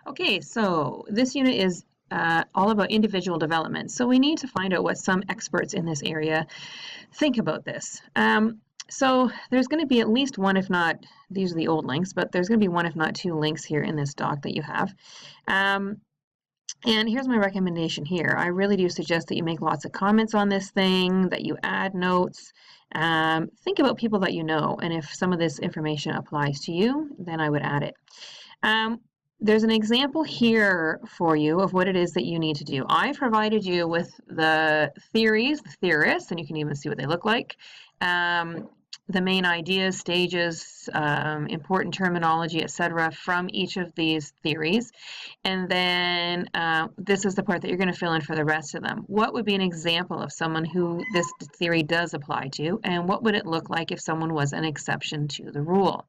Okay, so this unit is all about individual development. So we need to find out what some experts in this area think about this. So there's going to be at least one, if not, these are the old links, but there's going to be one, if not two links here in this doc that you have. And here's my recommendation here. I really do suggest that you make lots of comments on this thing, that you add notes. Think about people that you know, and if some of this information applies to you, then I would add it. There's an example here for you of what it is that you need to do. I've provided you with the theories, the theorists, and you can even see what they look like. The main ideas, stages, important terminology, etc., from each of these theories. And then this is the part that you're going to fill in for the rest of them. What would be an example of someone who this theory does apply to, and what would it look like if someone was an exception to the rule?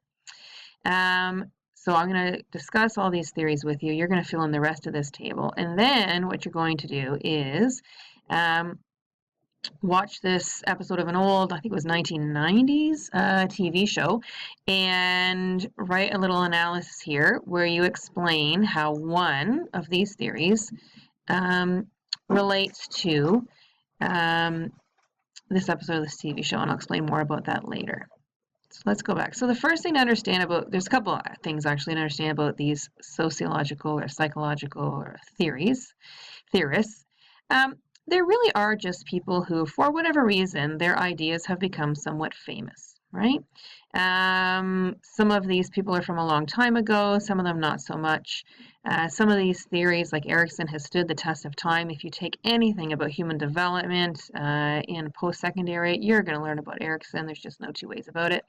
So I'm going to discuss all these theories with you. You're going to fill in the rest of this table. And then what you're going to do is watch this episode of an old, I think it was 1990s TV show, and write a little analysis here where you explain how one of these theories relates to this episode of this TV show, and I'll explain more about that later. So let's go back. So the first thing to understand about, there's a couple of things actually to understand about these sociological or psychological or theorists. There really are just people who, for whatever reason, their ideas have become somewhat famous, right? Some of these people are from a long time ago, some of them not so much. Some of these theories, like Erikson, has stood the test of time. If you take anything about human development in post-secondary, you're going to learn about Erikson. There's just no two ways about it.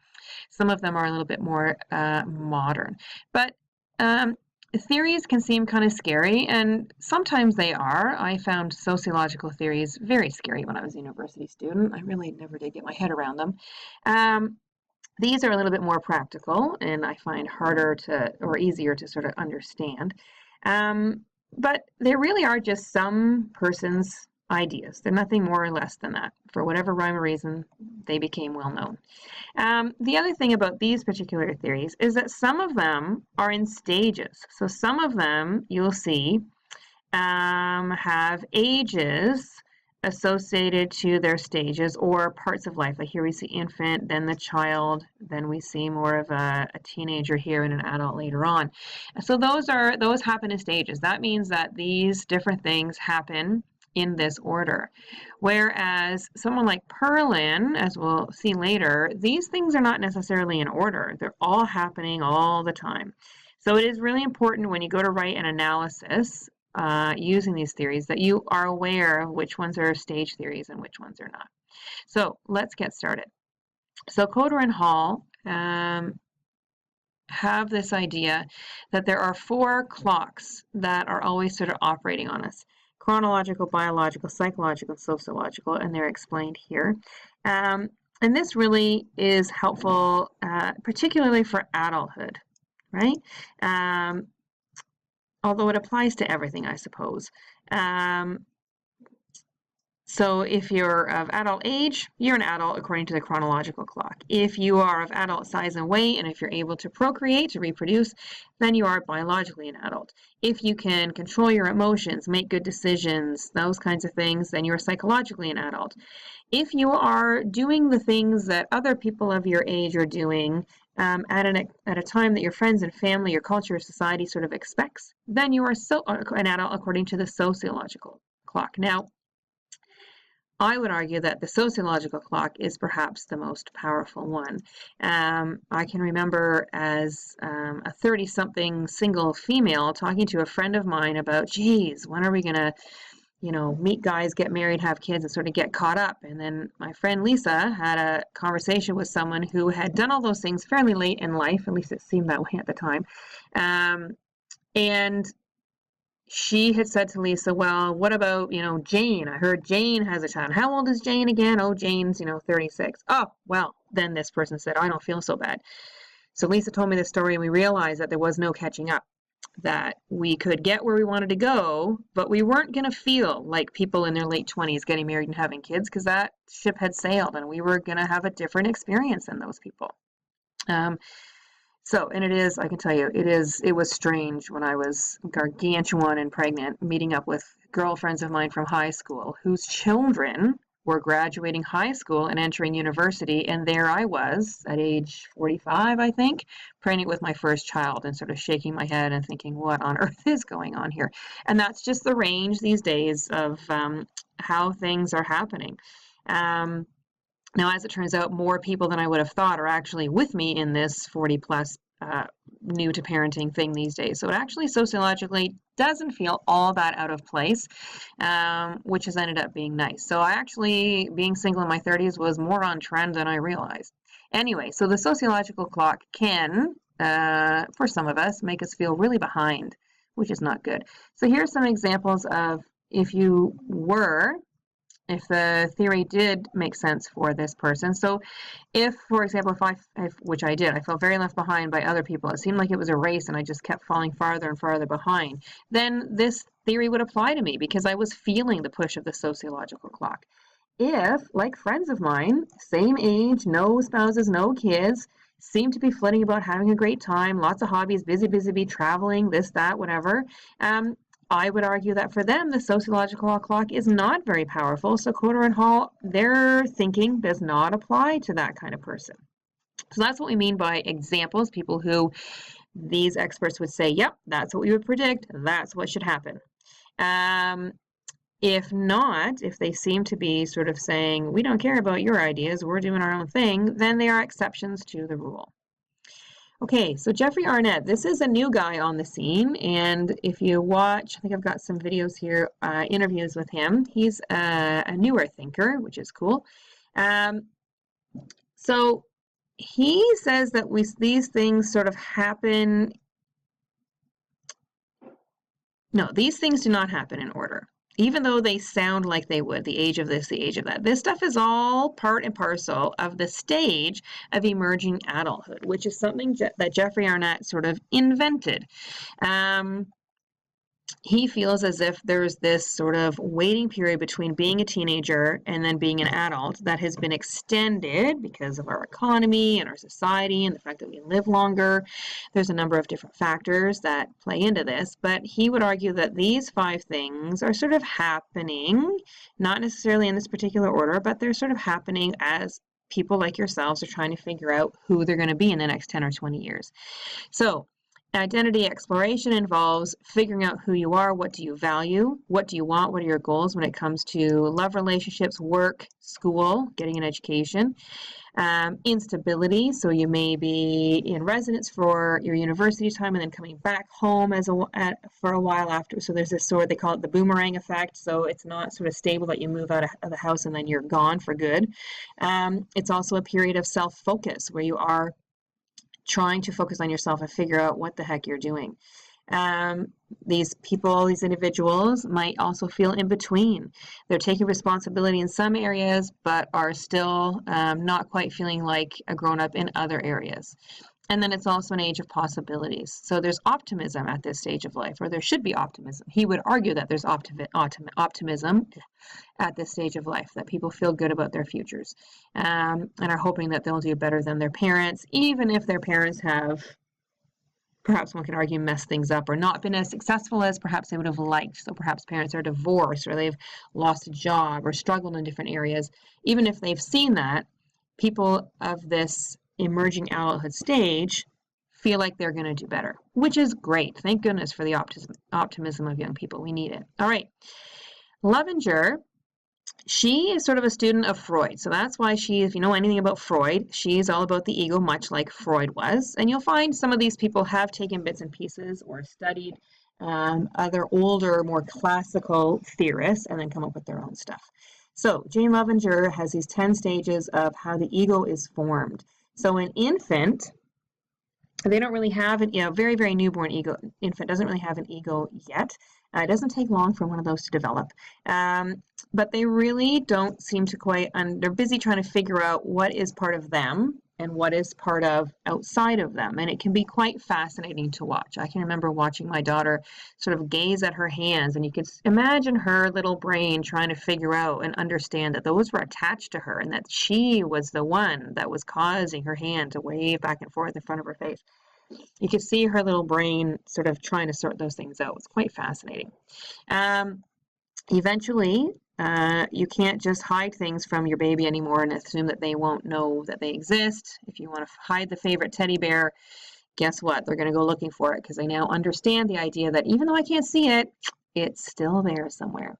Some of them are a little bit more modern. But theories can seem kind of scary, and sometimes they are. I found sociological theories very scary when I was a university student. I really never did get my head around them. These are a little bit more practical, and I find harder to, or easier to sort of understand. But they really are just some person's ideas. They're nothing more or less than that. For whatever rhyme or reason, they became well known. The other thing about these particular theories is that some of them are in stages. So some of them, you'll see, have ages associated to their stages or parts of life. Like here we see infant, then the child, then we see more of a teenager here and an adult later on. So those happen in stages. That means that these different things happen in this order. Whereas someone like Perlin, as we'll see later, these things are not necessarily in order. They're all happening all the time. So it is really important when you go to write an analysis using these theories that you are aware of which ones are stage theories and which ones are not. So let's get started. So Coder and Hall have this idea that there are 4 clocks that are always sort of operating on us: chronological, biological, psychological, sociological, and they're explained here. And this really is helpful, particularly for adulthood, right? Although it applies to everything, I suppose. So if you're of adult age, you're an adult according to the chronological clock. If you are of adult size and weight, and if you're able to procreate, to reproduce, then you are biologically an adult. If you can control your emotions, make good decisions, those kinds of things, then you're psychologically an adult. If you are doing the things that other people of your age are doing at a time that your friends and family, your culture, society sort of expects, then you are an adult according to the sociological clock. Now, I would argue that the sociological clock is perhaps the most powerful one. I can remember as a 30-something single female talking to a friend of mine about, geez, when are we going to, meet guys, get married, have kids, and sort of get caught up? And then my friend Lisa had a conversation with someone who had done all those things fairly late in life, at least it seemed that way at the time. And she had said to Lisa, well, what about, Jane? I heard Jane has a child. How old is Jane again? Oh, Jane's, 36. Oh, well, then this person said, I don't feel so bad. So Lisa told me this story, and we realized that there was no catching up, that we could get where we wanted to go, but we weren't going to feel like people in their late 20s getting married and having kids, because that ship had sailed, and we were going to have a different experience than those people. So, and it is, I can tell you, it was strange when I was gargantuan and pregnant, meeting up with girlfriends of mine from high school whose children were graduating high school and entering university. And there I was at age 45, I think, pregnant with my first child and sort of shaking my head and thinking, what on earth is going on here? And that's just the range these days of how things are happening. Um, Now, as it turns out, more people than I would have thought are actually with me in this 40 plus new to parenting thing these days. So it actually sociologically doesn't feel all that out of place, which has ended up being nice. So I actually, being single in my 30s was more on trend than I realized. Anyway, so the sociological clock can, for some of us, make us feel really behind, which is not good. So here's some examples of if you were if the theory did make sense for this person. So if, for example, which I did, I felt very left behind by other people, it seemed like it was a race and I just kept falling farther and farther behind, then this theory would apply to me because I was feeling the push of the sociological clock. If, like friends of mine, same age, no spouses, no kids, seem to be flitting about having a great time, lots of hobbies, busy, traveling, this, that, whatever, I would argue that for them, the sociological clock is not very powerful. So Coder and Hall, their thinking does not apply to that kind of person. So that's what we mean by examples, people who these experts would say, yep, that's what we would predict. That's what should happen. If not, if they seem to be sort of saying, we don't care about your ideas, we're doing our own thing, then they are exceptions to the rule. Okay, so Jeffrey Arnett, this is a new guy on the scene, and if you watch, I think I've got some videos here, interviews with him. He's a newer thinker, which is cool. So he says that these things sort of happen. No, these things do not happen in order, even though they sound like they would, the age of this, the age of that. This stuff is all part and parcel of the stage of emerging adulthood, which is something that Jeffrey Arnett sort of invented. He feels as if there's this sort of waiting period between being a teenager and then being an adult that has been extended because of our economy and our society and the fact that we live longer. There's a number of different factors that play into this, but he would argue that these 5 things are sort of happening, not necessarily in this particular order, but they're sort of happening as people like yourselves are trying to figure out who they're going to be in the next 10 or 20 years. So identity exploration involves figuring out who you are, what do you value, what do you want, what are your goals when it comes to love relationships, work, school, getting an education. Instability, so you may be in residence for your university time and then coming back home for a while after. So there's this sort of, they call it the boomerang effect, so it's not sort of stable that you move out of the house and then you're gone for good. It's also a period of self-focus where you are trying to focus on yourself and figure out what the heck you're doing. These people, these individuals might also feel in between. They're taking responsibility in some areas, but are still not quite feeling like a grown-up in other areas. And then it's also an age of possibilities. So there's optimism at this stage of life, or there should be optimism. He would argue that there's optimism at this stage of life, that people feel good about their futures and are hoping that they'll do better than their parents, even if their parents have, perhaps one could argue, messed things up or not been as successful as perhaps they would have liked. So perhaps parents are divorced or they've lost a job or struggled in different areas. Even if they've seen that, people of this emerging adulthood stage feel like they're going to do better, which is great. Thank goodness for the optimism of young people. We need it. All right. Lovinger, she is sort of a student of Freud. So that's why if you know anything about Freud, she's all about the ego, much like Freud was. And you'll find some of these people have taken bits and pieces or studied other older, more classical theorists and then come up with their own stuff. So Jane Lovinger has these 10 stages of how the ego is formed. So an infant, they don't really have very, very newborn infant doesn't really have an ego yet. It doesn't take long for one of those to develop. But they really don't seem to they're busy trying to figure out what is part of them and what is part of outside of them. And it can be quite fascinating to watch. I can remember watching my daughter sort of gaze at her hands, and you could imagine her little brain trying to figure out and understand that those were attached to her and that she was the one that was causing her hand to wave back and forth in front of her face. You can see her little brain sort of trying to sort those things out. It's quite fascinating. Eventually, you can't just hide things from your baby anymore and assume that they won't know that they exist. If you want to hide the favorite teddy bear, guess what? They're going to go looking for it because they now understand the idea that even though I can't see it, it's still there somewhere.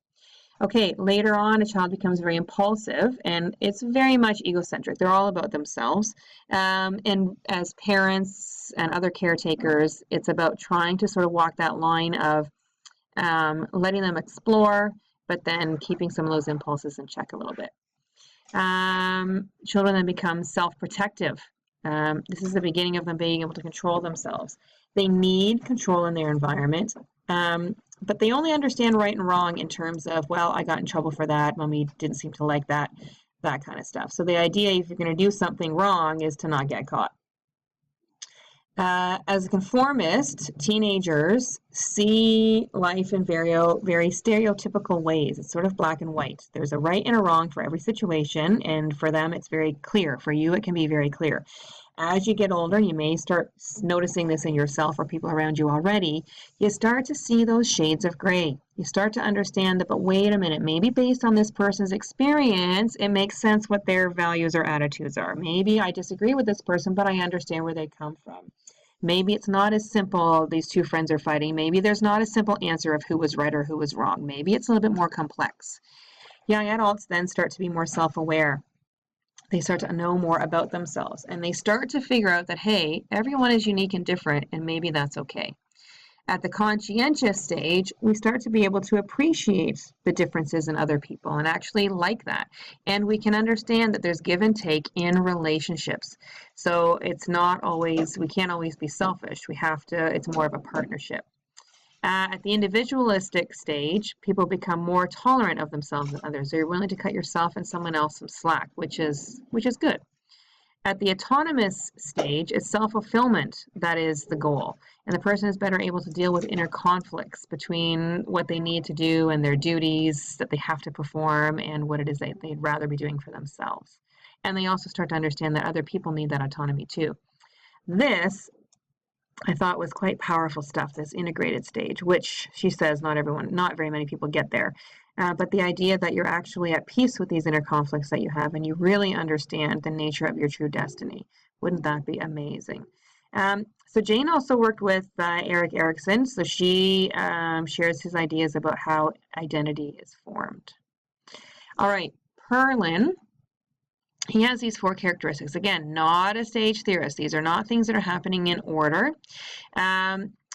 Okay, later on, a child becomes very impulsive, and it's very much egocentric. They're all about themselves. And as parents and other caretakers, it's about trying to sort of walk that line of letting them explore, but then keeping some of those impulses in check a little bit. Children then become self-protective. This is the beginning of them being able to control themselves. They need control in their environment, but they only understand right and wrong in terms of, well, I got in trouble for that, mommy didn't seem to like that, that kind of stuff. So the idea, if you're going to do something wrong, is to not get caught. As a conformist, teenagers see life in very stereotypical ways. It's sort of black and white. There's a right and a wrong for every situation, and for them, it's very clear. For you, it can be very clear. As you get older, you may start noticing this in yourself or people around you already. You start to see those shades of gray. You start to understand that, but wait a minute, maybe based on this person's experience, it makes sense what their values or attitudes are. Maybe I disagree with this person, but I understand where they come from. Maybe it's not as simple, these two friends are fighting. Maybe there's not a simple answer of who was right or who was wrong. Maybe it's a little bit more complex. Young adults then start to be more self-aware. They start to know more about themselves, and they start to figure out that, hey, everyone is unique and different, and maybe that's okay. At the conscientious stage, we start to be able to appreciate the differences in other people and actually like that. And we can understand that there's give and take in relationships. So it's not always, we can't always be selfish. We have to, it's more of a partnership. At the individualistic stage, people become more tolerant of themselves and others. So you're willing to cut yourself and someone else some slack, which is good. At the autonomous stage, it's self-fulfillment that is the goal. And the person is better able to deal with inner conflicts between what they need to do and their duties that they have to perform and what it is that they'd rather be doing for themselves. And they also start to understand that other people need that autonomy too. This, I thought, was quite powerful stuff, this integrated stage, which she says not very many people get there. But the idea that you're actually at peace with these inner conflicts that you have and you really understand the nature of your true destiny. Wouldn't that be amazing? So Jane also worked with Erik Erikson. So she shares his ideas about how identity is formed. All right, Perlin. He has these 4 characteristics. Again, not a stage theorist. These are not things that are happening in order.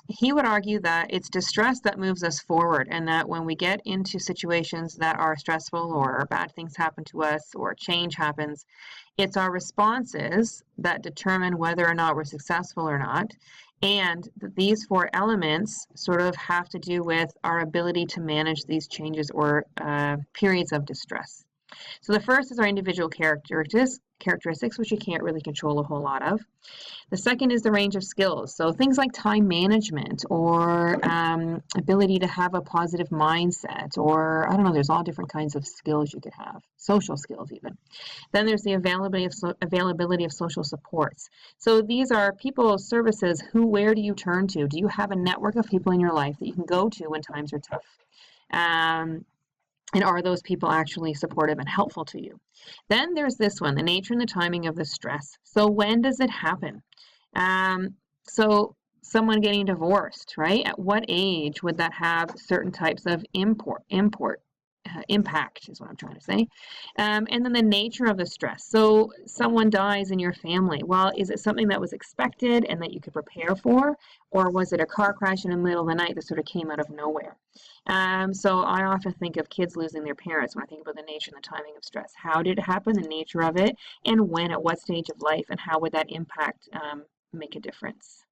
He would argue that it's distress that moves us forward, and that when we get into situations that are stressful or bad things happen to us or change happens, it's our responses that determine whether or not we're successful or not. And these 4 elements sort of have to do with our ability to manage these changes or periods of distress. So the first is our individual characteristics, which you can't really control a whole lot of. The second is the range of skills. So things like time management or ability to have a positive mindset, or I don't know, there's all different kinds of skills you could have, social skills even. Then there's the availability of social supports. So these are people, services, where do you turn to? Do you have a network of people in your life that you can go to when times are tough? And are those people actually supportive and helpful to you? Then there's this one, the nature and the timing of the stress. So when does it happen? So someone getting divorced, right? At what age would that have certain types of impact is what I'm trying to say. And then the nature of the stress. So someone dies in your family. Well, is it something that was expected and that you could prepare for? Or was it a car crash in the middle of the night that sort of came out of nowhere? So I often think of kids losing their parents when I think about the nature and the timing of stress. How did it happen, the nature of it, and when, at what stage of life, and how would that impact make a difference?